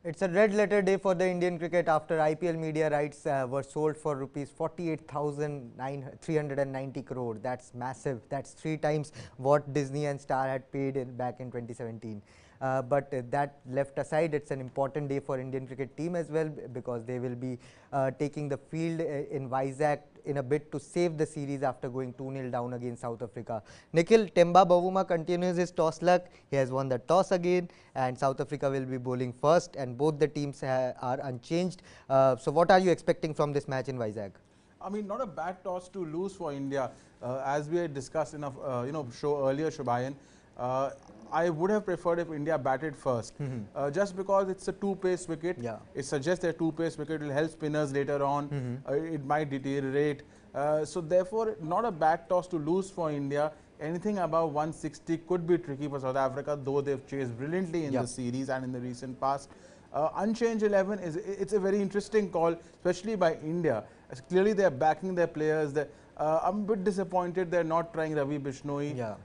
It's a red letter day for the Indian cricket after IPL media rights were sold for rupees 48,390 crore. That's massive. That's 3 times what Disney and Star had paid back in 2017. But that left aside, it's an important day for Indian cricket team as well, because they will be taking the field in Vizag in a bid to save the series after going 2-0 down against South Africa. Nikhil, Temba Bavuma continues his toss luck. He has won the toss again, and South Africa will be bowling first, and both the teams are unchanged. So what are you expecting from this match in Vizag? I mean, not a bad toss to lose for India. As we had discussed in a show earlier, Shubhayan, I would have preferred if India batted first, just because it's a two-pace wicket. Yeah. It suggests that two-pace wicket will help spinners later on. It might deteriorate. So therefore, not a bad toss to lose for India. Anything above 160 could be tricky for South Africa, though they've chased brilliantly in the series and in the recent past. Unchanged 11 it's a very interesting call, especially by India. Clearly, they are backing their players. I'm a bit disappointed they're not trying Ravi Bishnoi.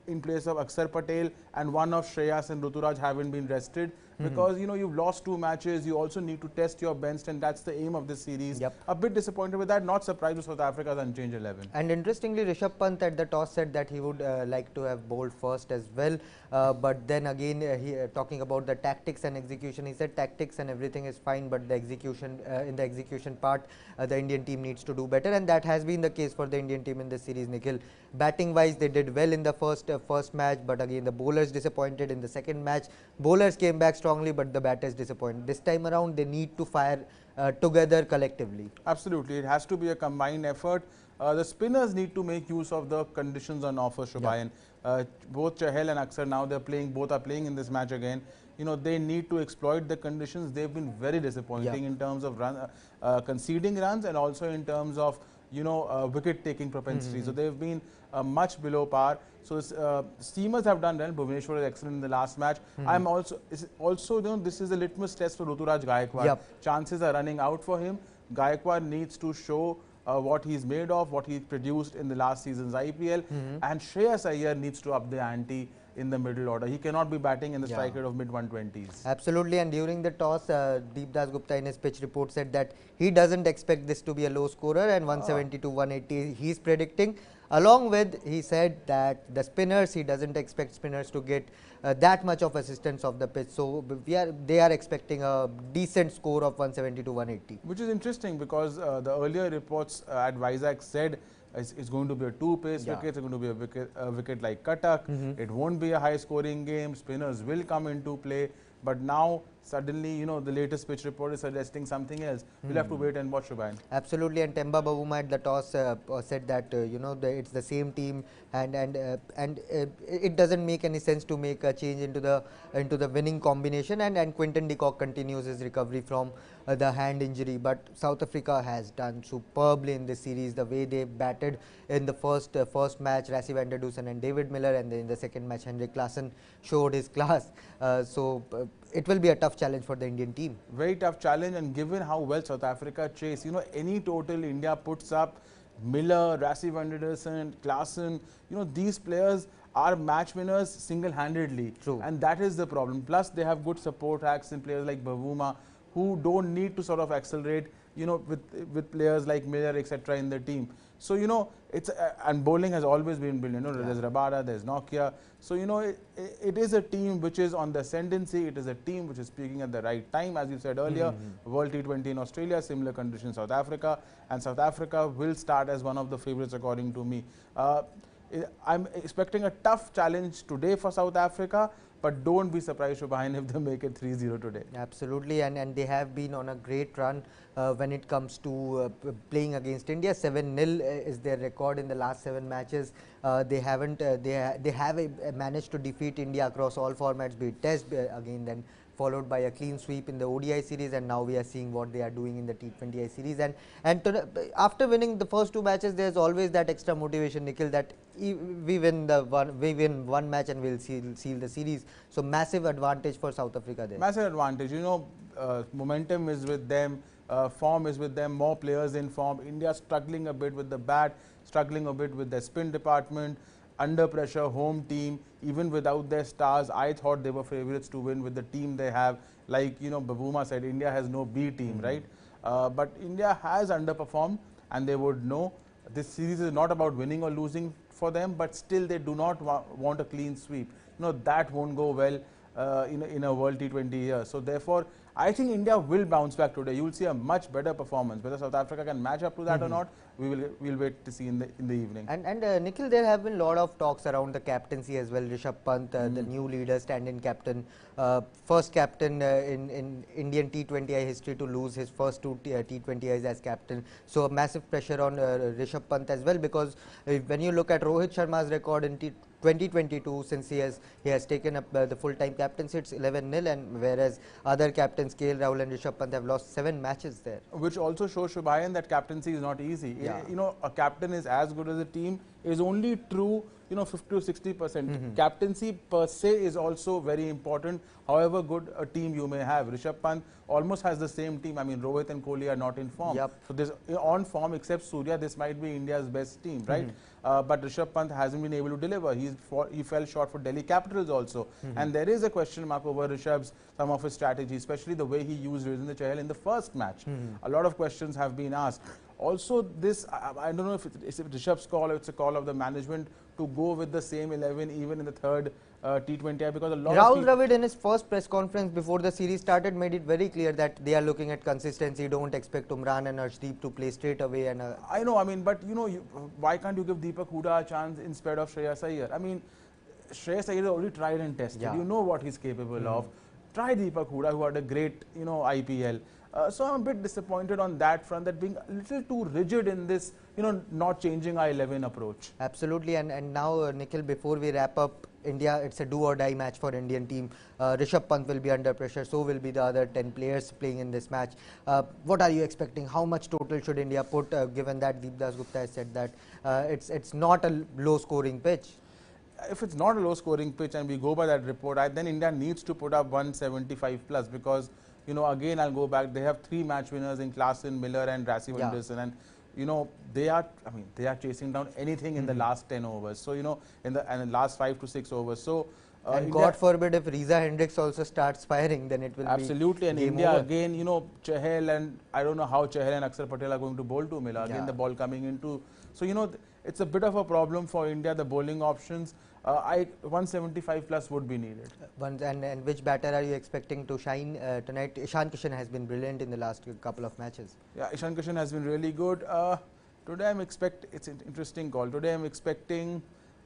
In place of Akshar Patel, and one of Shreyas and Ruturaj haven't been rested. Because you've lost 2 matches, you also need to test your bench, and that's the aim of this series. A bit disappointed with that, not surprised with South Africa's unchanged 11. And interestingly, Rishabh Pant at the toss said that he would like to have bowled first as well. But then again, talking about the tactics and execution, he said tactics and everything is fine, but the execution, in the execution part, the Indian team needs to do better, and that has been the case for the Indian team in this series. Nikhil, batting wise, they did well in the first match, but again the bowlers disappointed in the second match. Bowlers came back strongly, but the batters disappointed. This time around, they need to fire together collectively. Absolutely, it has to be a combined effort. The spinners need to make use of the conditions on offer, Shubhayan. Both Chahal and Akshar, now both are playing in this match again. They need to exploit the conditions. They've been very disappointing in terms of conceding runs, and also in terms of wicket-taking propensity. So they've been much below par. So steamers have done well. Bhuvneshwar is excellent in the last match. This is a litmus test for Ruturaj Gaikwad. Chances are running out for him. Gaikwad needs to show what he's made of, what he produced in the last season's IPL, and Shreyas Iyer needs to up the ante in the middle order. He cannot be batting in the strike rate of mid-120s. Absolutely, and during the toss, Deep Das Gupta in his pitch report said that he doesn't expect this to be a low scorer, and 170 to 180 he's predicting. Along with, he said that the spinners, he doesn't expect spinners to get that much of assistance of the pitch. So they are expecting a decent score of 170 to 180. Which is interesting, because the earlier reports at Vizag said it's going to be a two-pace wicket, it's going to be a wicket like Katak. It won't be a high-scoring game. Spinners will come into play. But now, suddenly, the latest pitch report is suggesting something else. We'll have to wait and watch, Shubhayan. Absolutely, and Temba Bavuma at the toss said that it's the same team, and it doesn't make any sense to make a change into the winning combination. And Quinton de Kock continues his recovery from the hand injury. But South Africa has done superbly in this series. The way they batted in the first match, Rassie van der Dusen and David Miller, and then in the second match, Henrik Larsson showed his class. It will be a tough challenge for the Indian team. Very tough challenge, and given how well South Africa chase, any total India puts up, Miller, Rassie van der Dusen, Klaassen, these players are match winners single-handedly. True. And that is the problem. Plus, they have good support acts in players like Bavuma, who don't need to sort of accelerate, with players like Miller, etc. in the team. So, and bowling has always been brilliant. There's Rabada, there's Nokia. So, it is a team which is on the ascendancy. It is a team which is peaking at the right time. As you said earlier, World T20 in Australia, similar conditions South Africa. And South Africa will start as one of the favorites, according to me. I'm expecting a tough challenge today for South Africa. But don't be surprised, Shubhayan, if they make it 3-0 today. Absolutely, and they have been on a great run when it comes to playing against India. 7-0 is their record in the last 7 matches. They have managed to defeat India across all formats, be it Test again, then followed by a clean sweep in the ODI series, and now we are seeing what they are doing in the T20I series. After winning the first 2 matches, there's always that extra motivation, Nikhil, that we win one match and we'll seal the series. So massive advantage for South Africa there. Massive advantage. Momentum is with them. Form is with them. More players in form. India struggling a bit with the bat, struggling a bit with the spin department. under pressure, home team, even without their stars. I thought they were favourites to win with the team they have. Like, you know, Babuma said, India has no B team, right? But India has underperformed, and they would know this series is not about winning or losing for them, but still they do not want a clean sweep. You know, that won't go well in a World T20 year. So therefore, I think India will bounce back today. You will see a much better performance. Whether South Africa can match up to that or not, we'll wait to see in the evening. And Nikhil, there have been a lot of talks around the captaincy as well. Rishabh Pant, the new leader, stand-in captain, first captain in Indian T20I history to lose his first two T20Is as captain. So a massive pressure on Rishabh Pant as well, because when you look at Rohit Sharma's record in 2022, since he has taken up the full-time captaincy, it's 11-0, and whereas other captains KL Rahul and Rishabh Pant have lost 7 matches there. Which also shows, Shubhayan, that captaincy is not easy. Yeah. You know, a captain is as good as a team is only true, you know, 50 to 60%. Captaincy per se is also very important, however good a team you may have. Rishabh Pant almost has the same team. I mean, Rohit and Kohli are not in form. Yep. So this on form, except Surya, this might be India's best team, right? But Rishabh Pant hasn't been able to deliver. He fell short for Delhi Capitals also. And there is a question mark over Rishabh's, some of his strategy, especially the way he used Ravindra Chahal in the first match. A lot of questions have been asked. Also, this, I don't know if it's Rishabh's call or it's a call of the management to go with the same 11 even in the third T20I, because a lot Rahul Dravid in his first press conference before the series started made it very clear that they are looking at consistency. Don't expect Umran and Arshdeep to play straight away. And I know, I mean, but you know, why can't you give Deepak Hooda a chance instead of Shreyas Iyer? I mean, Shreyas Iyer is already tried and tested. Yeah. You know what he's capable of. Try Deepak Hooda, who had a great, you know, IPL. So I'm a bit disappointed on that front, that being a little too rigid in this, you know, not changing our 11 approach. Absolutely, and now Nikhil, before we wrap up, India, it's a do or die match for Indian team. Rishabh Pant will be under pressure, so will be the other 10 players playing in this match. What are you expecting? How much total should India put, given that Deepdas Gupta has said that it's not a low scoring pitch? If it's not a low scoring pitch and we go by that report, then India needs to put up 175 plus, because, you know, again, I'll go back. They have 3 match winners in Klaasen, Miller and Rassie Henderson, and you know, they are chasing down anything in the last 10 overs. So, you know, in the last 5 to 6 overs. So, and God forbid if Riza Hendricks also starts firing, then it will absolutely. Be and India over. Again, you know, Chahal, and I don't know how Chahal and Akshar Patel are going to bowl to Miller. Again, the ball coming into. So, you know, it's a bit of a problem for India, the bowling options. 175 plus would be needed. And which batter are you expecting to shine tonight? Ishan Kishan has been brilliant in the last couple of matches. Yeah, Ishan Kishan has been really good. Today it's an interesting call. Today I'm expecting,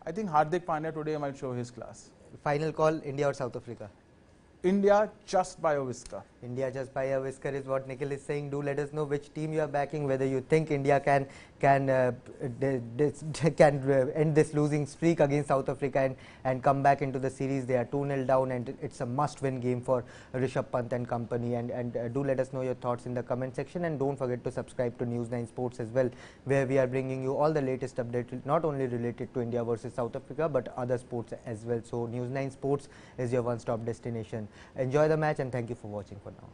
I think Hardik Pandya today might show his class. Final call, India or South Africa? India just by a whisker. India just by a whisker is what Nikhil is saying. Do let us know which team you are backing, whether you think India can end this losing streak against South Africa and come back into the series. They are 2-0 down, and it's a must-win game for Rishabh Pant and company. And do let us know your thoughts in the comment section, and don't forget to subscribe to News 9 Sports as well, where we are bringing you all the latest updates, not only related to India versus South Africa, but other sports as well. So News 9 Sports is your one-stop destination. Enjoy the match, and thank you for watching for now.